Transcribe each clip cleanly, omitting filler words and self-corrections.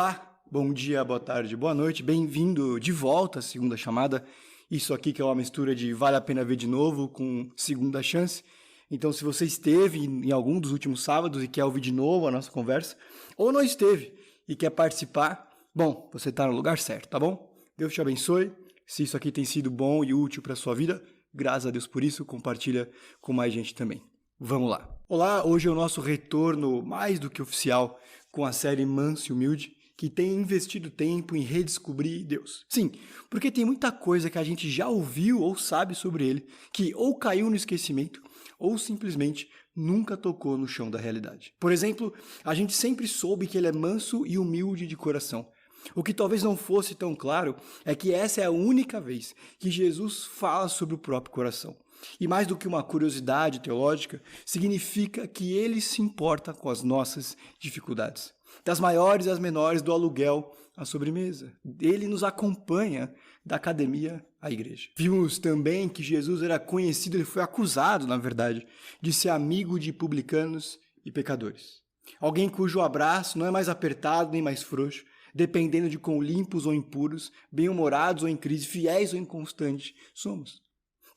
Olá, bom dia, boa tarde, boa noite, bem-vindo de volta à segunda chamada. Isso aqui que é uma mistura de vale a pena ver de novo com segunda chance. Então, se você esteve em algum dos últimos sábados e quer ouvir de novo a nossa conversa, ou não esteve e quer participar, bom, você está no lugar certo, tá bom? Deus te abençoe. Se isso aqui tem sido bom e útil para a sua vida, graças a Deus por isso, compartilha com mais gente também. Vamos lá. Olá, hoje é o nosso retorno mais do que oficial com a série Manso e Humilde, que tem investido tempo em redescobrir Deus. Sim, porque tem muita coisa que a gente já ouviu ou sabe sobre ele, que ou caiu no esquecimento, ou simplesmente nunca tocou no chão da realidade. Por exemplo, a gente sempre soube que ele é manso e humilde de coração. O que talvez não fosse tão claro é que essa é a única vez que Jesus fala sobre o próprio coração. E mais do que uma curiosidade teológica, significa que ele se importa com as nossas dificuldades. Das maiores às menores, do aluguel à sobremesa. Ele nos acompanha da academia à igreja. Vimos também que Jesus era conhecido, ele foi acusado, na verdade, de ser amigo de publicanos e pecadores. Alguém cujo abraço não é mais apertado nem mais frouxo, dependendo de quão limpos ou impuros, bem-humorados ou em crise, fiéis ou inconstantes somos.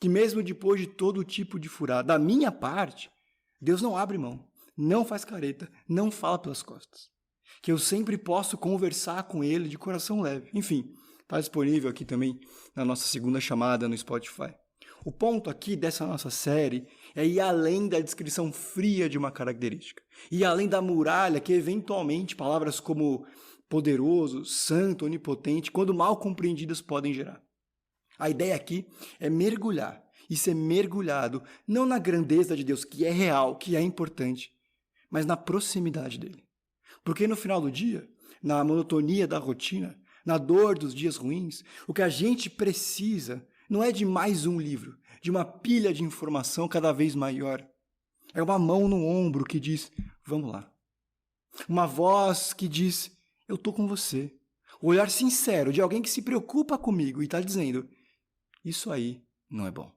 Que mesmo depois de todo tipo de furada, da minha parte, Deus não abre mão, não faz careta, não fala pelas costas. Que eu sempre posso conversar com Ele de coração leve. Enfim, está disponível aqui também na nossa segunda chamada no Spotify. O ponto aqui dessa nossa série é ir além da descrição fria de uma característica. Ir além da muralha que eventualmente palavras como poderoso, santo, onipotente, quando mal compreendidas podem gerar. A ideia aqui é mergulhar e ser mergulhado não na grandeza de Deus, que é real, que é importante, mas na proximidade dele. Porque no final do dia, na monotonia da rotina, na dor dos dias ruins, o que a gente precisa não é de mais um livro, de uma pilha de informação cada vez maior. É uma mão no ombro que diz, vamos lá. Uma voz que diz, eu estou com você. O olhar sincero de alguém que se preocupa comigo e está dizendo, isso aí não é bom.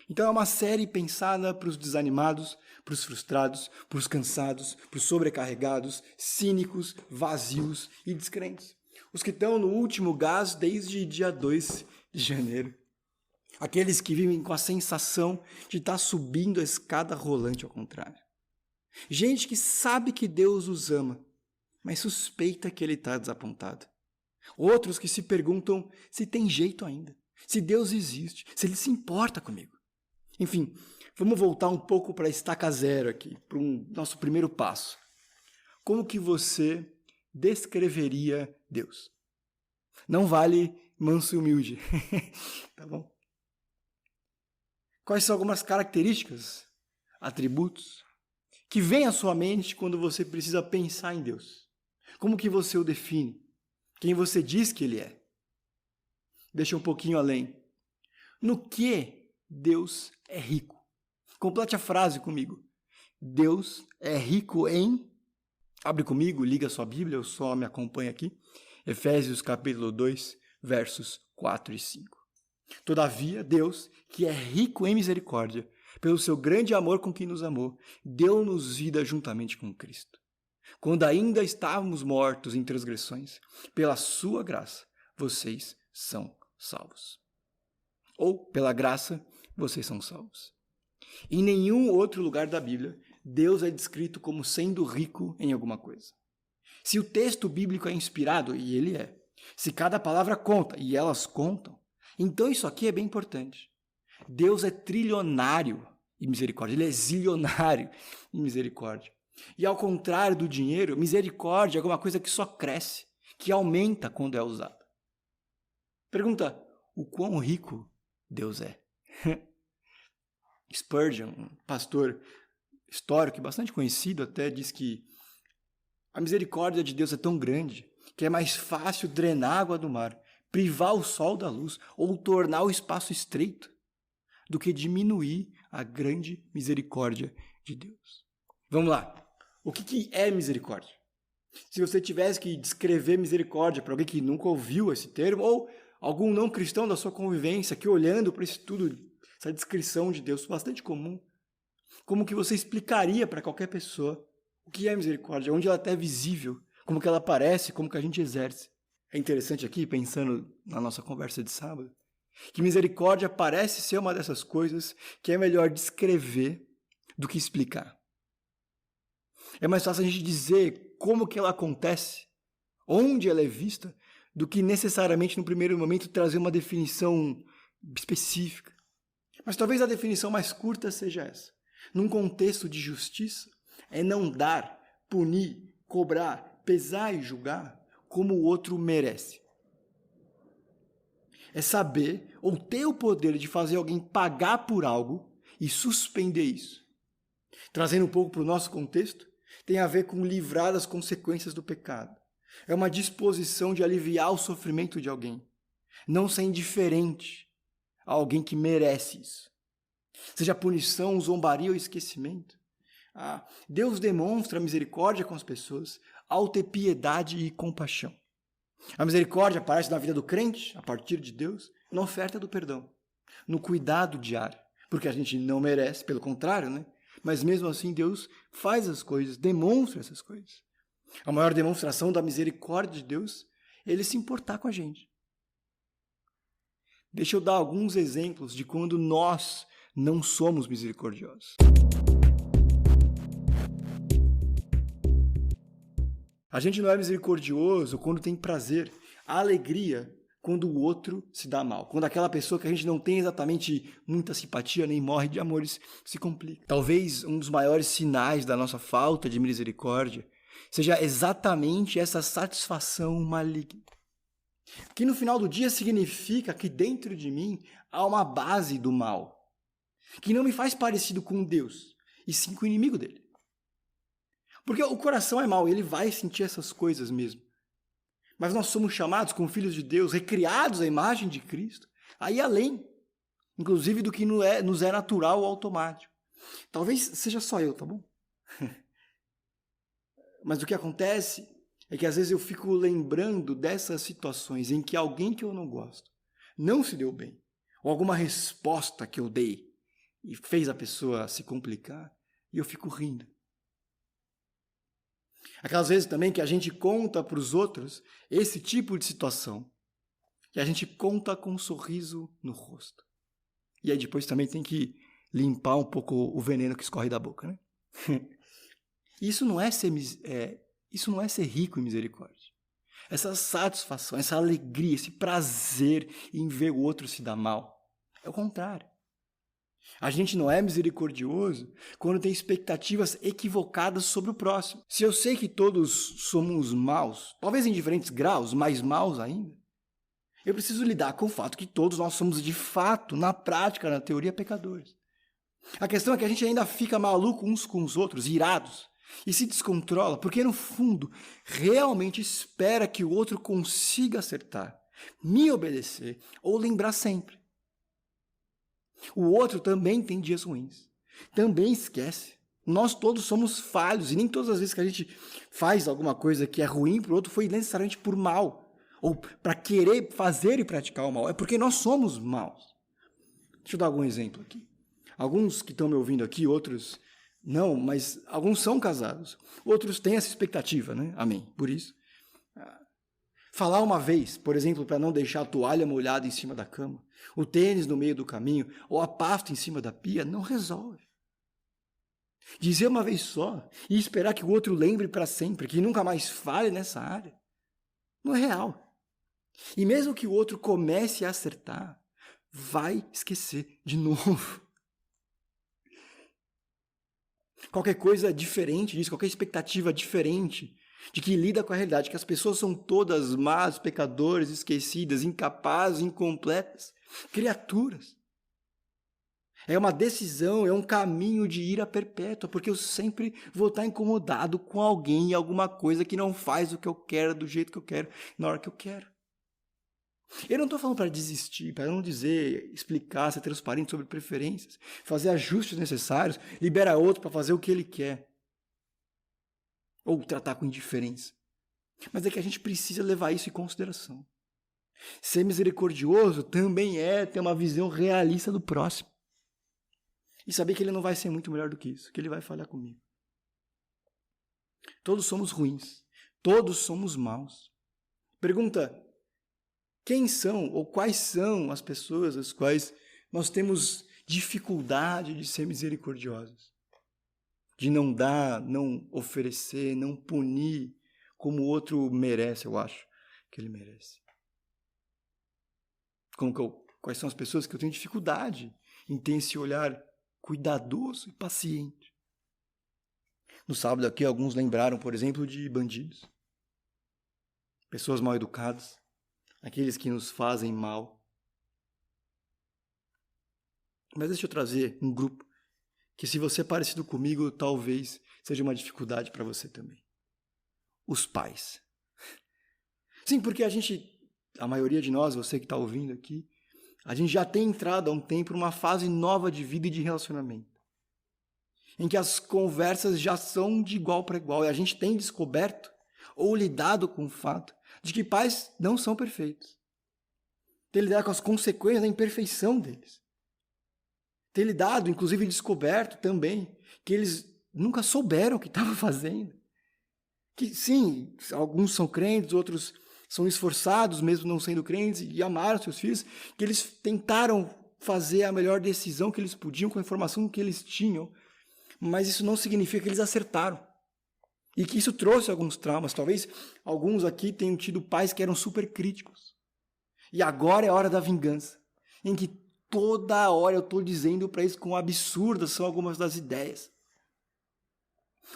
Então é uma série pensada para os desanimados, para os frustrados, para os cansados, para os sobrecarregados, cínicos, vazios e descrentes. Os que estão no último gás desde dia 2 de janeiro. Aqueles que vivem com a sensação de estar subindo a escada rolante ao contrário. Gente que sabe que Deus os ama, mas suspeita que ele está desapontado. Outros que se perguntam se tem jeito ainda, se Deus existe, se ele se importa comigo. Enfim, vamos voltar um pouco para a estaca zero aqui, para o nosso primeiro passo. Como que você descreveria Deus? Não vale manso e humilde, tá bom? Quais são algumas características, atributos, que vêm à sua mente quando você precisa pensar em Deus? Como que você o define? Quem você diz que ele é? Deixa um pouquinho além. No que Deus é rico? Complete a frase comigo. Deus é rico em... Abre comigo, liga a sua Bíblia, eu só me acompanho aqui. Efésios capítulo 2, versos 4 e 5. Todavia, Deus, que é rico em misericórdia, pelo seu grande amor com que nos amou, deu-nos vida juntamente com Cristo. Quando ainda estávamos mortos em transgressões, pela sua graça, vocês são salvos. Ou, pela graça, vocês são salvos. Em nenhum outro lugar da Bíblia, Deus é descrito como sendo rico em alguma coisa. Se o texto bíblico é inspirado, e ele é, se cada palavra conta, e elas contam, então isso aqui é bem importante. Deus é trilionário em misericórdia, ele é zilionário em misericórdia. E ao contrário do dinheiro, misericórdia é alguma coisa que só cresce, que aumenta quando é usada. Pergunta, o quão rico Deus é? Spurgeon, um pastor histórico e bastante conhecido, até diz que a misericórdia de Deus é tão grande que é mais fácil drenar a água do mar, privar o sol da luz ou tornar o espaço estreito do que diminuir a grande misericórdia de Deus. Vamos lá. O que é misericórdia? Se você tivesse que descrever misericórdia para alguém que nunca ouviu esse termo, ou algum não cristão da sua convivência que olhando para esse tudo, essa descrição de Deus bastante comum, como que você explicaria para qualquer pessoa o que é misericórdia, onde ela é até visível, como que ela aparece, como que a gente exerce. É interessante aqui, pensando na nossa conversa de sábado, que misericórdia parece ser uma dessas coisas que é melhor descrever do que explicar. É mais fácil a gente dizer como que ela acontece, onde ela é vista, do que necessariamente no primeiro momento trazer uma definição específica. Mas talvez a definição mais curta seja essa. Num contexto de justiça, é não dar, punir, cobrar, pesar e julgar como o outro merece. É saber ou ter o poder de fazer alguém pagar por algo e suspender isso. Trazendo um pouco para o nosso contexto, tem a ver com livrar das consequências do pecado. É uma disposição de aliviar o sofrimento de alguém. Não ser indiferente a alguém que merece isso. Seja punição, zombaria ou esquecimento. Deus demonstra misericórdia com as pessoas ao ter piedade e compaixão. A misericórdia aparece na vida do crente, a partir de Deus, na oferta do perdão, no cuidado diário, porque a gente não merece, pelo contrário, né? Mas mesmo assim Deus faz as coisas, demonstra essas coisas. A maior demonstração da misericórdia de Deus é Ele se importar com a gente. Deixa eu dar alguns exemplos de quando nós não somos misericordiosos. A gente não é misericordioso quando tem prazer, alegria quando o outro se dá mal. Quando aquela pessoa que a gente não tem exatamente muita simpatia, nem morre de amores, se complica. Talvez um dos maiores sinais da nossa falta de misericórdia seja exatamente essa satisfação maligna. Que no final do dia significa que dentro de mim há uma base do mal, que não me faz parecido com Deus, e sim com o inimigo dele. Porque o coração é mau, ele vai sentir essas coisas mesmo. Mas nós somos chamados como filhos de Deus, recriados à imagem de Cristo, a ir além, inclusive do que nos é natural ou automático. Talvez seja só eu, tá bom? Mas o que acontece é que às vezes eu fico lembrando dessas situações em que alguém que eu não gosto não se deu bem, ou alguma resposta que eu dei e fez a pessoa se complicar, e eu fico rindo. Aquelas vezes também que a gente conta para os outros esse tipo de situação, e a gente conta com um sorriso no rosto. E aí depois também tem que limpar um pouco o veneno que escorre da boca, né? Isso não é ser rico em misericórdia. Essa satisfação, essa alegria, esse prazer em ver o outro se dar mal. É o contrário. A gente não é misericordioso quando tem expectativas equivocadas sobre o próximo. Se eu sei que todos somos maus, talvez em diferentes graus, mais maus ainda, eu preciso lidar com o fato que todos nós somos de fato, na prática, na teoria, pecadores. A questão é que a gente ainda fica maluco uns com os outros, irados, e se descontrola, porque no fundo, realmente espera que o outro consiga acertar, me obedecer ou lembrar sempre. O outro também tem dias ruins, também esquece. Nós todos somos falhos, e nem todas as vezes que a gente faz alguma coisa que é ruim para o outro foi necessariamente por mal, ou para querer fazer e praticar o mal, é porque nós somos maus. Deixa eu dar algum exemplo aqui. Alguns que estão me ouvindo aqui, outros não, mas alguns são casados. Outros têm essa expectativa, né? Amém. Por isso, falar uma vez, por exemplo, para não deixar a toalha molhada em cima da cama, o tênis no meio do caminho, ou a pasta em cima da pia, não resolve. Dizer uma vez só e esperar que o outro lembre para sempre, que nunca mais fale nessa área, não é real. E mesmo que o outro comece a acertar, vai esquecer de novo. Qualquer coisa diferente disso, qualquer expectativa diferente de que lida com a realidade, que as pessoas são todas más, pecadores, esquecidas, incapazes, incompletas, criaturas. É uma decisão, é um caminho de ira perpétua, porque eu sempre vou estar incomodado com alguém e alguma coisa que não faz o que eu quero, do jeito que eu quero, na hora que eu quero. Eu não estou falando para desistir, para não dizer, explicar, ser transparente sobre preferências, fazer ajustes necessários, liberar outro para fazer o que ele quer. Ou tratar com indiferença. Mas é que a gente precisa levar isso em consideração. Ser misericordioso também é ter uma visão realista do próximo. E saber que ele não vai ser muito melhor do que isso, que ele vai falhar comigo. Todos somos ruins. Todos somos maus. Pergunta: quem são ou quais são as pessoas às quais nós temos dificuldade de ser misericordiosos? De não dar, não oferecer, não punir como o outro merece, eu acho que ele merece. Quais são as pessoas que eu tenho dificuldade em ter esse olhar cuidadoso e paciente? No sábado aqui, alguns lembraram, por exemplo, de bandidos. Pessoas mal educadas. Aqueles que nos fazem mal. Mas deixa eu trazer um grupo que, se você é parecido comigo, talvez seja uma dificuldade para você também. Os pais. Sim, porque a maioria de nós, você que está ouvindo aqui, a gente já tem entrado há um tempo numa fase nova de vida e de relacionamento, em que as conversas já são de igual para igual, e a gente tem descoberto ou lidado com o fato de que pais não são perfeitos. Tem lidado com as consequências da imperfeição deles. Tem lidado, inclusive descoberto também, que eles nunca souberam o que estavam fazendo. Que sim, alguns são crentes, outros são esforçados, mesmo não sendo crentes, e amaram seus filhos, que eles tentaram fazer a melhor decisão que eles podiam com a informação que eles tinham, mas isso não significa que eles acertaram. E que isso trouxe alguns traumas. Talvez alguns aqui tenham tido pais que eram super críticos. E agora é a hora da vingança, em que toda hora eu estou dizendo para eles quão absurdas são algumas das ideias.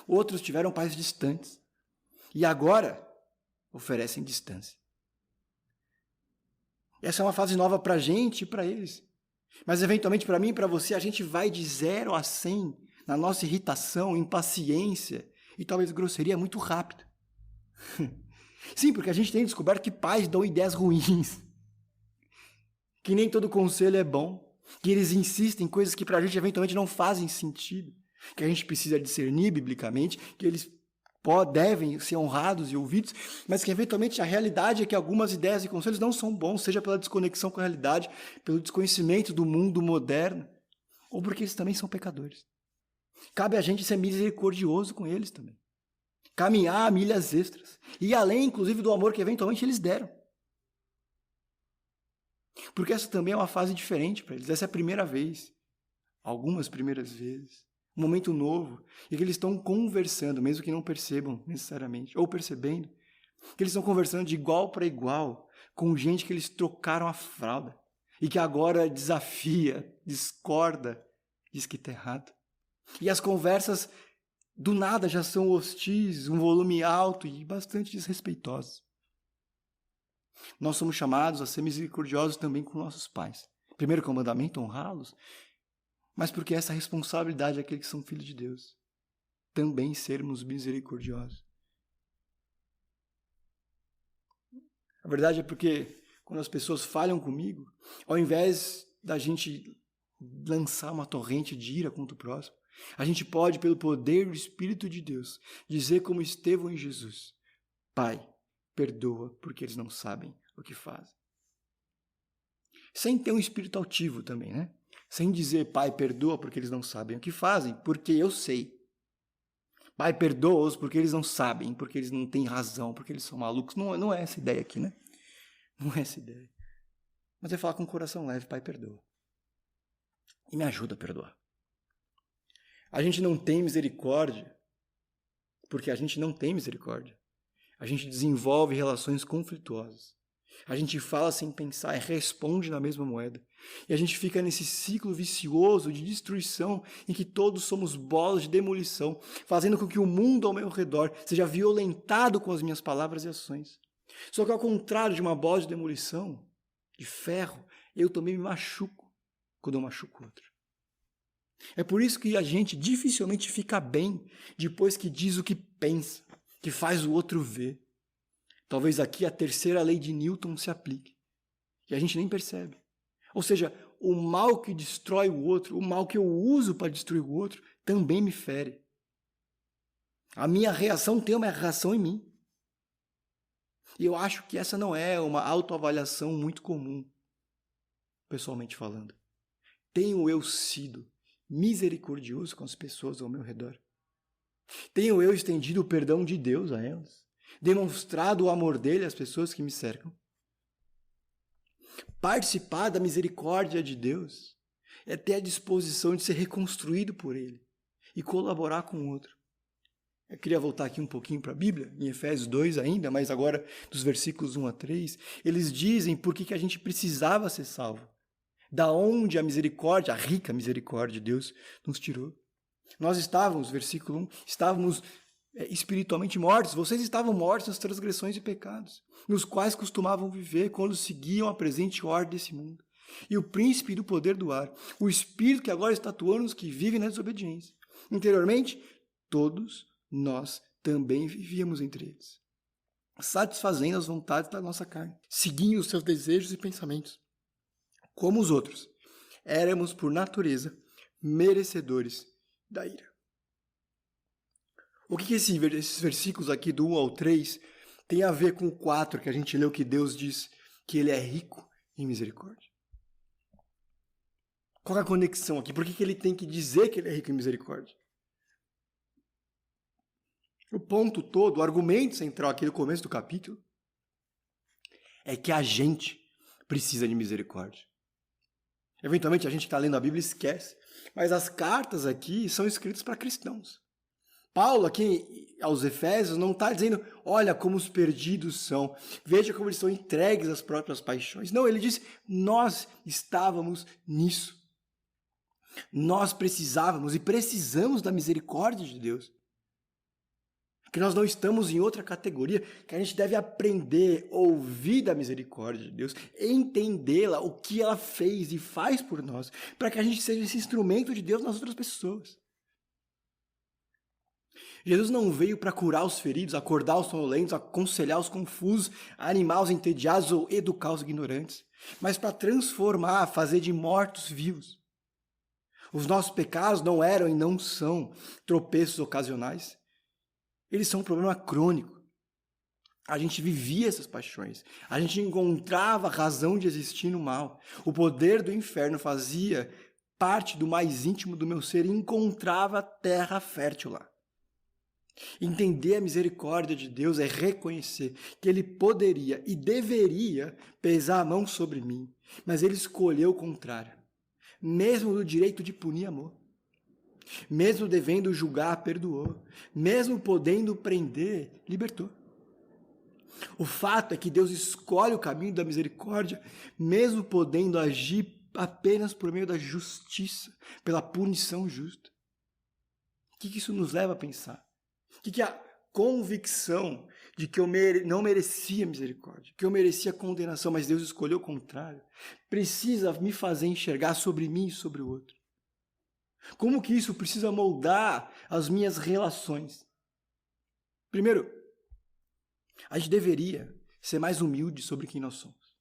Outros tiveram pais distantes. E agora oferecem distância. Essa é uma fase nova para a gente e para eles. Mas, eventualmente, para mim e para você, a gente vai de 0 a 100 na nossa irritação, impaciência e talvez grosseria muito rápido. Sim, porque a gente tem descoberto que pais dão ideias ruins. Que nem todo conselho é bom. Que eles insistem em coisas que para a gente, eventualmente, não fazem sentido. Que a gente precisa discernir biblicamente, que eles devem ser honrados e ouvidos, mas que eventualmente a realidade é que algumas ideias e conselhos não são bons, seja pela desconexão com a realidade, pelo desconhecimento do mundo moderno, ou porque eles também são pecadores. Cabe a gente ser misericordioso com eles também. Caminhar milhas extras. E além, inclusive, do amor que eventualmente eles deram. Porque essa também é uma fase diferente para eles. Essa é a primeira vez. Algumas primeiras vezes. Um momento novo, e que eles estão conversando, mesmo que não percebam necessariamente, ou percebendo, que eles estão conversando de igual para igual, com gente que eles trocaram a fralda, e que agora desafia, discorda, diz que está errado. E as conversas, do nada, já são hostis, um volume alto e bastante desrespeitosos. Nós somos chamados a ser misericordiosos também com nossos pais. Primeiro com o mandamento, honrá-los, mas porque essa responsabilidade daqueles que são filhos de Deus, também sermos misericordiosos. A verdade é porque quando as pessoas falham comigo, ao invés da gente lançar uma torrente de ira contra o próximo, a gente pode, pelo poder do Espírito de Deus, dizer como Estevão em Jesus: Pai, perdoa porque eles não sabem o que fazem. Sem ter um espírito altivo também, né? Sem dizer, Pai, perdoa porque eles não sabem o que fazem, porque eu sei. Pai, perdoa-os porque eles não sabem, porque eles não têm razão, porque eles são malucos. Não é essa ideia aqui, né? Não é essa ideia. Mas é falar com o coração leve, Pai, perdoa. E me ajuda a perdoar. A gente não tem misericórdia porque a gente não tem misericórdia. A gente desenvolve relações conflituosas. A gente fala sem pensar e responde na mesma moeda. E a gente fica nesse ciclo vicioso de destruição em que todos somos bolas de demolição, fazendo com que o mundo ao meu redor seja violentado com as minhas palavras e ações. Só que ao contrário de uma bola de demolição, de ferro, eu também me machuco quando eu machuco outro. É por isso que a gente dificilmente fica bem depois que diz o que pensa, que faz o outro ver. Talvez aqui a terceira lei de Newton se aplique. E a gente nem percebe. Ou seja, o mal que destrói o outro, o mal que eu uso para destruir o outro, também me fere. A minha reação tem uma reação em mim. E eu acho que essa não é uma autoavaliação muito comum, pessoalmente falando. Tenho eu sido misericordioso com as pessoas ao meu redor? Tenho eu estendido o perdão de Deus a elas? demonstrado o amor dele às pessoas que me cercam. Participar da misericórdia de Deus é ter a disposição de ser reconstruído por ele e colaborar com o outro. Eu queria voltar aqui um pouquinho para a Bíblia, em Efésios 2 ainda, mas agora dos versículos 1 a 3, eles dizem por que a gente precisava ser salvo. Da onde a misericórdia, a rica misericórdia de Deus, nos tirou. Nós estávamos, versículo 1, estávamos espiritualmente mortos. Vocês estavam mortos nas transgressões e pecados, nos quais costumavam viver quando seguiam a presente ordem desse mundo. E o príncipe do poder do ar, o espírito que agora está atuando nos que vivem na desobediência. Interiormente, todos nós também vivíamos entre eles, satisfazendo as vontades da nossa carne, seguindo os seus desejos e pensamentos. Como os outros, éramos por natureza merecedores da ira. O que esses versículos aqui do 1 ao 3 tem a ver com o 4 que a gente leu, que Deus diz que ele é rico em misericórdia? Qual é a conexão aqui? Por que ele tem que dizer que ele é rico em misericórdia? O ponto todo, o argumento central aqui no começo do capítulo é que a gente precisa de misericórdia. Eventualmente a gente está lendo a Bíblia e esquece, mas as cartas aqui são escritas para cristãos. Paulo aqui aos Efésios não está dizendo, olha como os perdidos são, veja como eles são entregues às próprias paixões. Não, ele diz, nós estávamos nisso. Nós precisávamos e precisamos da misericórdia de Deus. Que nós não estamos em outra categoria, que a gente deve aprender, ouvir da misericórdia de Deus, entendê-la, o que ela fez e faz por nós, para que a gente seja esse instrumento de Deus nas outras pessoas. Jesus não veio para curar os feridos, acordar os sonolentos, aconselhar os confusos, animar os entediados ou educar os ignorantes, mas para transformar, fazer de mortos vivos. Os nossos pecados não eram e não são tropeços ocasionais. Eles são um problema crônico. A gente vivia essas paixões. A gente encontrava razão de existir no mal. O poder do inferno fazia parte do mais íntimo do meu ser e encontrava terra fértil lá. Entender a misericórdia de Deus é reconhecer que Ele poderia e deveria pesar a mão sobre mim, mas Ele escolheu o contrário. Mesmo no direito de punir, amor. Mesmo devendo julgar, perdoou. Mesmo podendo prender, libertou. O fato é que Deus escolhe o caminho da misericórdia, mesmo podendo agir apenas por meio da justiça, pela punição justa. O que isso nos leva a pensar? O que a convicção de que eu não merecia misericórdia, que eu merecia condenação, mas Deus escolheu o contrário, precisa me fazer enxergar sobre mim e sobre o outro? Como que isso precisa moldar as minhas relações? Primeiro, a gente deveria ser mais humilde sobre quem nós somos.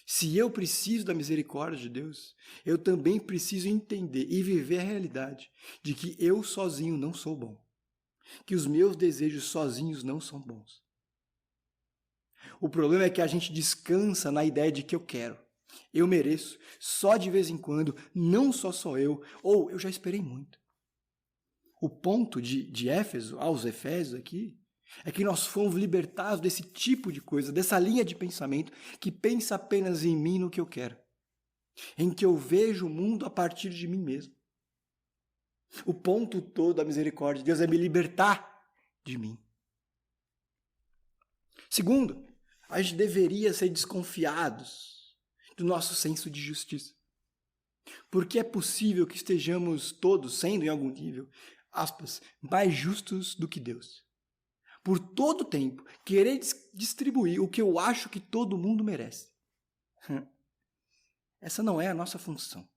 Se eu preciso da misericórdia de Deus, eu também preciso entender e viver a realidade de que eu sozinho não sou bom. Que os meus desejos sozinhos não são bons. O problema é que a gente descansa na ideia de que eu quero, eu mereço, só de vez em quando, não só eu, ou eu já esperei muito. O ponto de Éfeso aos Efésios aqui é que nós fomos libertados desse tipo de coisa, dessa linha de pensamento que pensa apenas em mim, no que eu quero, em que eu vejo o mundo a partir de mim mesmo. O ponto todo da misericórdia de Deus é me libertar de mim. Segundo, a gente deveria ser desconfiados do nosso senso de justiça. Porque é possível que estejamos todos sendo, em algum nível, aspas, mais justos do que Deus. Por todo o tempo, querer distribuir o que eu acho que todo mundo merece. Essa não é a nossa função.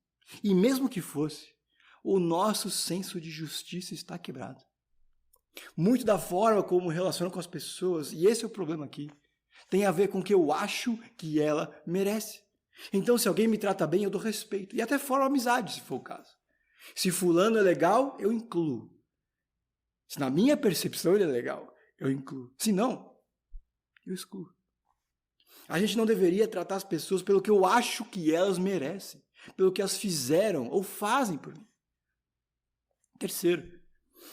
E mesmo que fosse, o nosso senso de justiça está quebrado. Muito da forma como relaciono com as pessoas, e esse é o problema aqui, tem a ver com o que eu acho que ela merece. Então, se alguém me trata bem, eu dou respeito. E até formo amizade, se for o caso. Se fulano é legal, eu incluo. Se na minha percepção ele é legal, eu incluo. Se não, eu excluo. A gente não deveria tratar as pessoas pelo que eu acho que elas merecem, pelo que elas fizeram ou fazem por mim. Terceiro,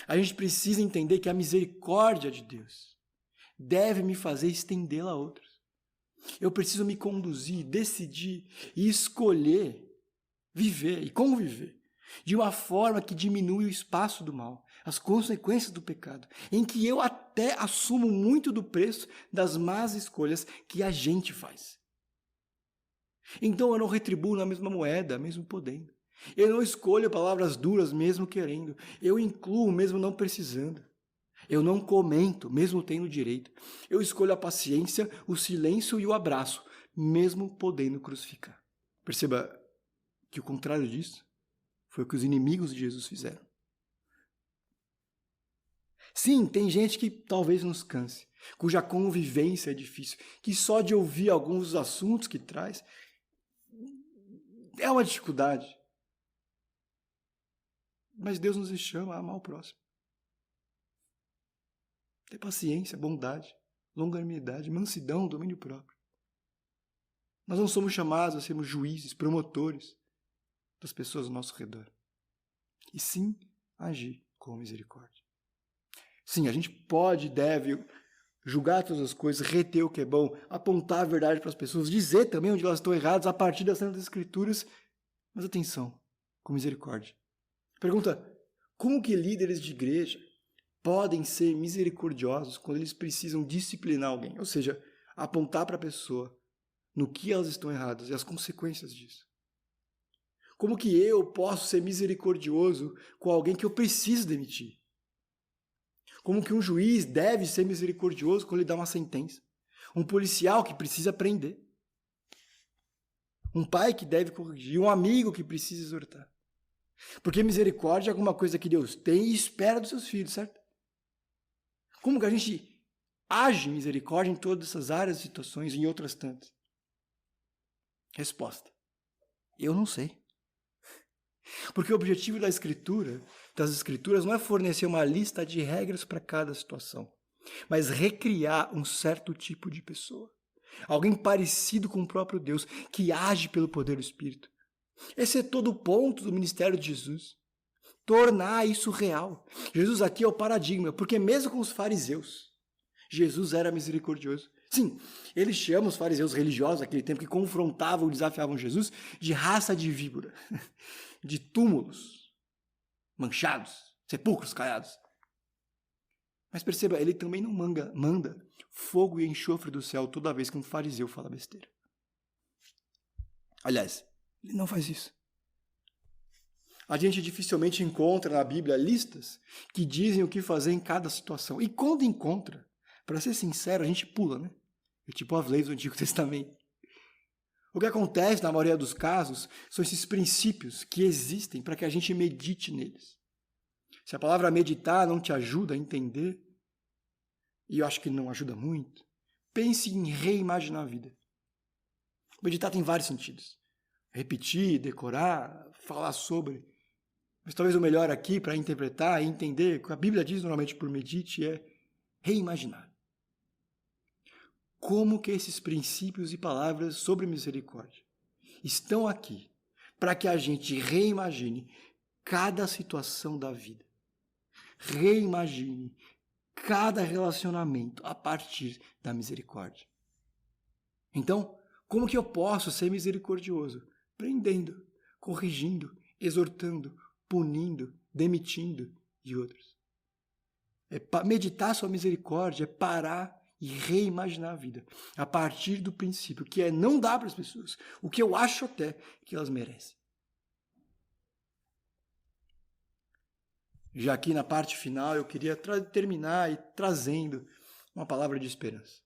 a gente precisa entender que a misericórdia de Deus deve me fazer estendê-la a outros. Eu preciso me conduzir, decidir e escolher viver e conviver de uma forma que diminui o espaço do mal, as consequências do pecado, em que eu até assumo muito do preço das más escolhas que a gente faz. Então eu não retribuo na mesma moeda, mesmo podendo. Eu não escolho palavras duras, mesmo querendo. Eu incluo, mesmo não precisando. Eu não comento, mesmo tendo direito. Eu escolho a paciência, o silêncio e o abraço, mesmo podendo crucificar. Perceba que o contrário disso foi o que os inimigos de Jesus fizeram. Sim, tem gente que talvez nos canse, cuja convivência é difícil, que só de ouvir alguns dos assuntos que traz é uma dificuldade. Mas Deus nos chama a amar o próximo. Ter paciência, bondade, longanimidade, mansidão, domínio próprio. Nós não somos chamados a sermos juízes, promotores das pessoas ao nosso redor. E sim, agir com misericórdia. Sim, a gente pode e deve julgar todas as coisas, reter o que é bom, apontar a verdade para as pessoas, dizer também onde elas estão erradas a partir das Santas Escrituras. Mas atenção, com misericórdia. Pergunta, como que líderes de igreja podem ser misericordiosos quando eles precisam disciplinar alguém? Ou seja, apontar para a pessoa no que elas estão erradas e as consequências disso. Como que eu posso ser misericordioso com alguém que eu preciso demitir? Como que um juiz deve ser misericordioso quando ele dá uma sentença? Um policial que precisa prender. Um pai que deve corrigir. Um amigo que precisa exortar. Porque misericórdia é alguma coisa que Deus tem e espera dos seus filhos, certo? Como que a gente age misericórdia em todas essas áreas e situações e em outras tantas? Resposta: eu não sei. Porque o objetivo das Escrituras, não é fornecer uma lista de regras para cada situação, mas recriar um certo tipo de pessoa. Alguém parecido com o próprio Deus, que age pelo poder do Espírito. Esse é todo o ponto do ministério de Jesus. Tornar isso real. Jesus aqui é o paradigma, porque mesmo com os fariseus, Jesus era misericordioso. Sim, ele chama os fariseus religiosos daquele tempo que confrontavam e desafiavam Jesus de raça de víbora, de túmulos manchados, sepulcros caiados. Mas perceba, ele também não manda fogo e enxofre do céu toda vez que um fariseu fala besteira. Aliás, ele não faz isso. A gente dificilmente encontra na Bíblia listas que dizem o que fazer em cada situação. E quando encontra, para ser sincero, a gente pula, né? É tipo as leis do Antigo Testamento. O que acontece, na maioria dos casos, são esses princípios que existem para que a gente medite neles. Se a palavra meditar não te ajuda a entender, e eu acho que não ajuda muito, pense em reimaginar a vida. Meditar tem vários sentidos. Repetir, decorar, falar sobre. Mas talvez o melhor aqui para interpretar e entender o que a Bíblia diz normalmente por medite é reimaginar. Como que esses princípios e palavras sobre misericórdia estão aqui para que a gente reimagine cada situação da vida. Reimagine cada relacionamento a partir da misericórdia. Então, como que eu posso ser misericordioso? Prendendo, corrigindo, exortando, punindo, demitindo e outros. Meditar sua misericórdia é parar e reimaginar a vida a partir do princípio que é não dar para as pessoas o que eu acho até que elas merecem. Já aqui na parte final, eu queria terminar trazendo uma palavra de esperança.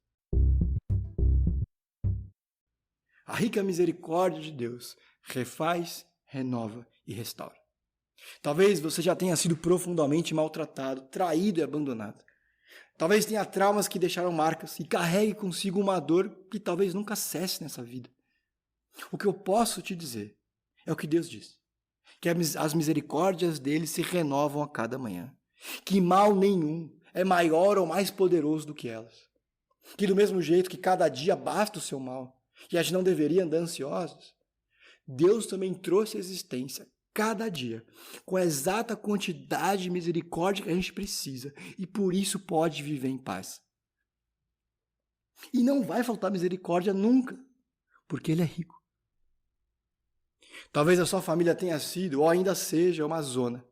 A rica misericórdia de Deus refaz, renova e restaura. Talvez você já tenha sido profundamente maltratado, traído e abandonado. Talvez tenha traumas que deixaram marcas e carregue consigo uma dor que talvez nunca cesse nessa vida. O que eu posso te dizer é o que Deus diz. Que as misericórdias dele se renovam a cada manhã. Que mal nenhum é maior ou mais poderoso do que elas. Que do mesmo jeito que cada dia basta o seu mal, e a gente não deveria andar ansiosos, Deus também trouxe à existência cada dia, com a exata quantidade de misericórdia que a gente precisa, e por isso pode viver em paz. E não vai faltar misericórdia nunca, porque Ele é rico. Talvez a sua família tenha sido, ou ainda seja, uma zona.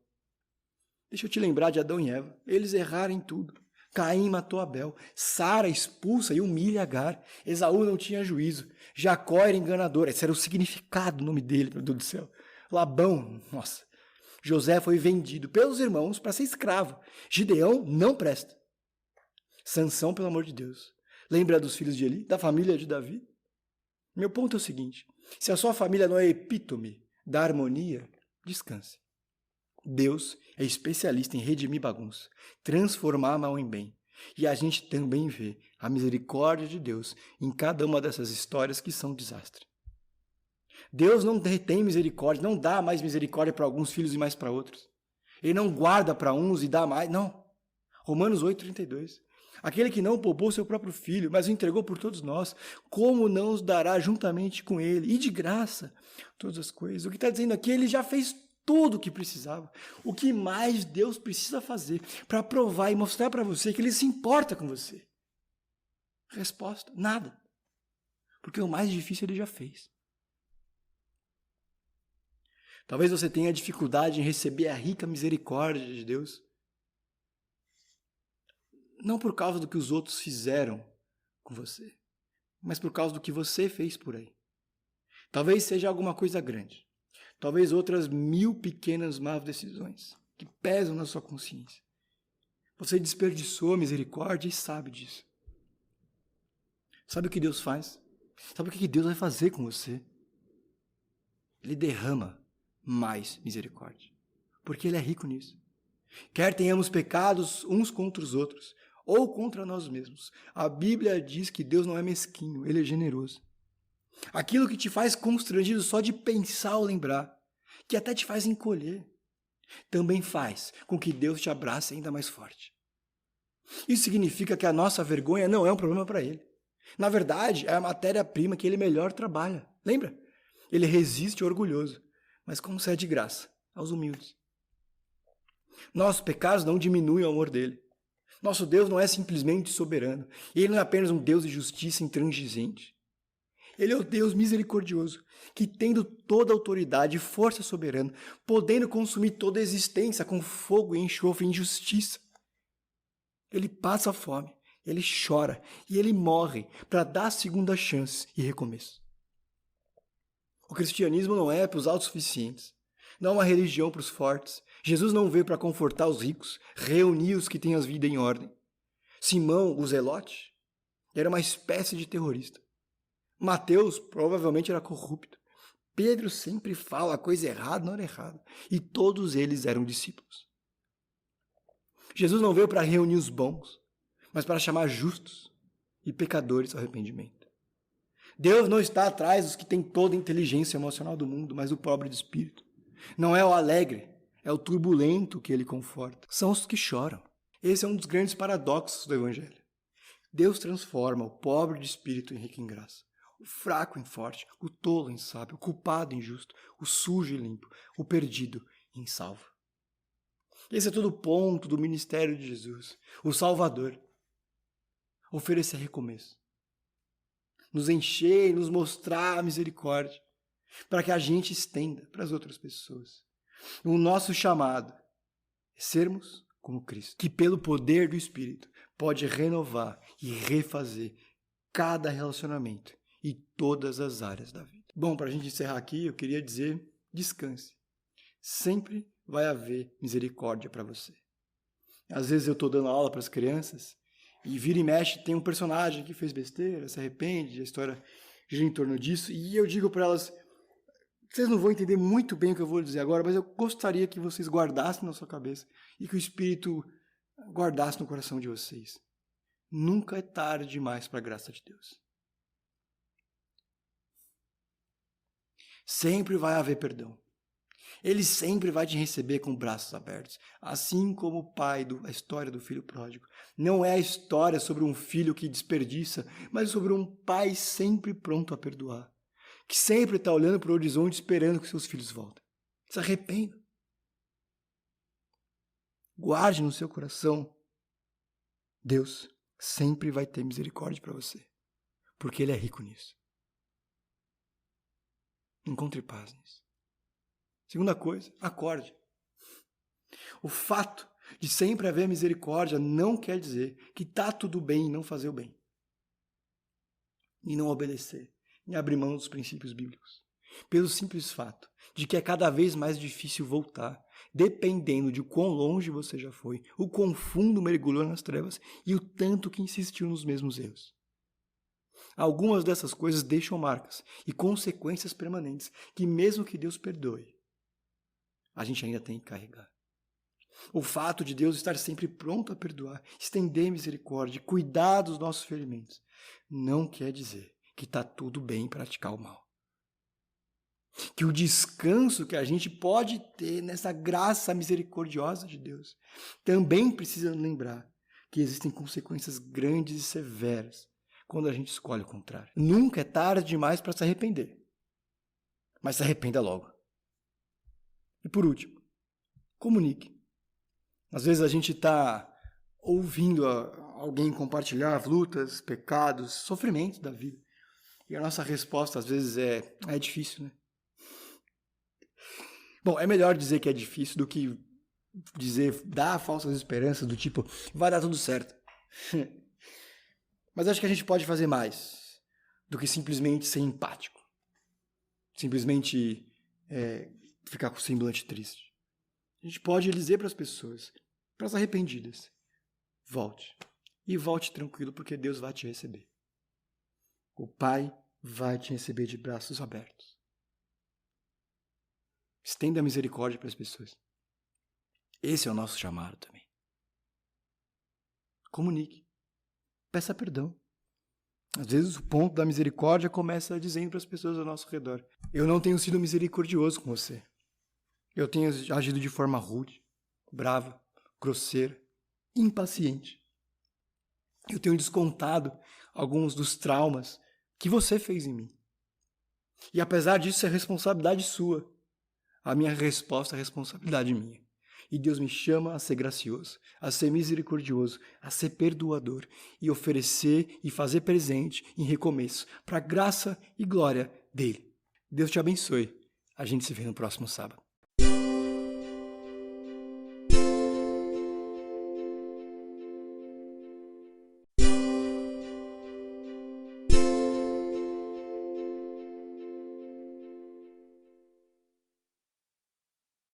Deixa eu te lembrar de Adão e Eva. Eles erraram em tudo. Caim matou Abel. Sara expulsa e humilha Agar. Esaú não tinha juízo. Jacó era enganador. Esse era o significado do nome dele, meu Deus do céu. Labão, nossa. José foi vendido pelos irmãos para ser escravo. Gideão não presta. Sansão, pelo amor de Deus. Lembra dos filhos de Eli, da família de Davi? Meu ponto é o seguinte: se a sua família não é epítome da harmonia, descanse. Deus é especialista em redimir bagunça, transformar mal em bem. E a gente também vê a misericórdia de Deus em cada uma dessas histórias que são desastre. Deus não retém misericórdia, não dá mais misericórdia para alguns filhos e mais para outros. Ele não guarda para uns e dá mais, não. Romanos 8,32. Aquele que não poupou seu próprio filho, mas o entregou por todos nós, como não os dará juntamente com ele, e de graça, todas as coisas? O que está dizendo aqui, ele já fez tudo o que precisava. O que mais Deus precisa fazer para provar e mostrar para você que Ele se importa com você? Resposta: nada. Porque o mais difícil Ele já fez. Talvez você tenha dificuldade em receber a rica misericórdia de Deus, não por causa do que os outros fizeram com você, mas por causa do que você fez por aí. Talvez seja alguma coisa grande. Talvez outras 1000 pequenas más decisões que pesam na sua consciência. Você desperdiçou a misericórdia e sabe disso. Sabe o que Deus faz? Sabe o que Deus vai fazer com você? Ele derrama mais misericórdia, porque Ele é rico nisso. Quer tenhamos pecados uns contra os outros, ou contra nós mesmos, a Bíblia diz que Deus não é mesquinho, Ele é generoso. Aquilo que te faz constrangido só de pensar ou lembrar, que até te faz encolher, também faz com que Deus te abrace ainda mais forte. Isso significa que a nossa vergonha não é um problema para Ele. Na verdade, é a matéria-prima que Ele melhor trabalha. Lembra? Ele resiste ao orgulhoso, mas concede graça aos humildes. Nossos pecados não diminuem o amor dele. Nosso Deus não é simplesmente soberano. Ele não é apenas um Deus de justiça intransigente. Ele é o Deus misericordioso, que tendo toda a autoridade e força soberana, podendo consumir toda a existência com fogo e enxofre e injustiça. Ele passa fome, ele chora e ele morre para dar segunda chance e recomeço. O cristianismo não é para os autossuficientes, não é uma religião para os fortes. Jesus não veio para confortar os ricos, reunir os que têm as vidas em ordem. Simão, o zelote, era uma espécie de terrorista. Mateus provavelmente era corrupto. Pedro sempre fala a coisa errada na hora errada. E todos eles eram discípulos. Jesus não veio para reunir os bons, mas para chamar justos e pecadores ao arrependimento. Deus não está atrás dos que têm toda a inteligência emocional do mundo, mas o pobre de espírito. Não é o alegre, é o turbulento que ele conforta. São os que choram. Esse é um dos grandes paradoxos do Evangelho. Deus transforma o pobre de espírito em rico em graça, o fraco em forte, o tolo em sábio, o culpado em justo, o sujo em limpo, o perdido em salvo. Esse é todo o ponto do ministério de Jesus, o Salvador. Oferecer recomeço. Nos encher e nos mostrar a misericórdia, para que a gente estenda para as outras pessoas. O nosso chamado é sermos como Cristo, que pelo poder do Espírito pode renovar e refazer cada relacionamento e todas as áreas da vida. Bom, para a gente encerrar aqui, eu queria dizer, descanse. Sempre vai haver misericórdia para você. Às vezes eu estou dando aula para as crianças e vira e mexe, tem um personagem que fez besteira, se arrepende, a história gira em torno disso, e eu digo para elas, vocês não vão entender muito bem o que eu vou dizer agora, mas eu gostaria que vocês guardassem na sua cabeça e que o Espírito guardasse no coração de vocês. Nunca é tarde demais para a graça de Deus. Sempre vai haver perdão. Ele sempre vai te receber com braços abertos, assim como o pai a história do filho pródigo. Não é a história sobre um filho que desperdiça, mas sobre um pai sempre pronto a perdoar, que sempre está olhando para o horizonte esperando que seus filhos voltem. Se arrependa. Guarde no seu coração. Deus sempre vai ter misericórdia para você. porque Ele é rico nisso. Encontre paz nisso. Segunda coisa, acorde. O fato de sempre haver misericórdia não quer dizer que está tudo bem em não fazer o bem, em não obedecer, em abrir mão dos princípios bíblicos. Pelo simples fato de que é cada vez mais difícil voltar, dependendo de quão longe você já foi, o quão fundo mergulhou nas trevas e o tanto que insistiu nos mesmos erros. Algumas dessas coisas deixam marcas e consequências permanentes que, mesmo que Deus perdoe, a gente ainda tem que carregar. O fato de Deus estar sempre pronto a perdoar, estender misericórdia, cuidar dos nossos ferimentos, não quer dizer que está tudo bem em praticar o mal. Que o descanso que a gente pode ter nessa graça misericordiosa de Deus também precisa lembrar que existem consequências grandes e severas quando a gente escolhe o contrário. Nunca é tarde demais para se arrepender, mas se arrependa logo. E por último, comunique. Às vezes a gente está ouvindo alguém compartilhar lutas, pecados, sofrimentos da vida. E a nossa resposta às vezes é difícil, né? Bom, é melhor dizer que é difícil do que dar falsas esperanças do tipo, vai dar tudo certo. Mas acho que a gente pode fazer mais do que simplesmente ser empático. Simplesmente ficar com o semblante triste. A gente pode dizer para as pessoas, para as arrependidas, volte. E volte tranquilo, porque Deus vai te receber. O Pai vai te receber de braços abertos. Estenda a misericórdia para as pessoas. Esse é o nosso chamado também. Comunique. Peça perdão. Às vezes o ponto da misericórdia começa dizendo para as pessoas ao nosso redor: eu não tenho sido misericordioso com você. Eu tenho agido de forma rude, brava, grosseira, impaciente. Eu tenho descontado alguns dos traumas que você fez em mim. E apesar disso, é responsabilidade sua. A minha resposta é responsabilidade minha. E Deus me chama a ser gracioso, a ser misericordioso, a ser perdoador e oferecer e fazer presente em recomeço para a graça e glória dele. Deus te abençoe. A gente se vê no próximo sábado.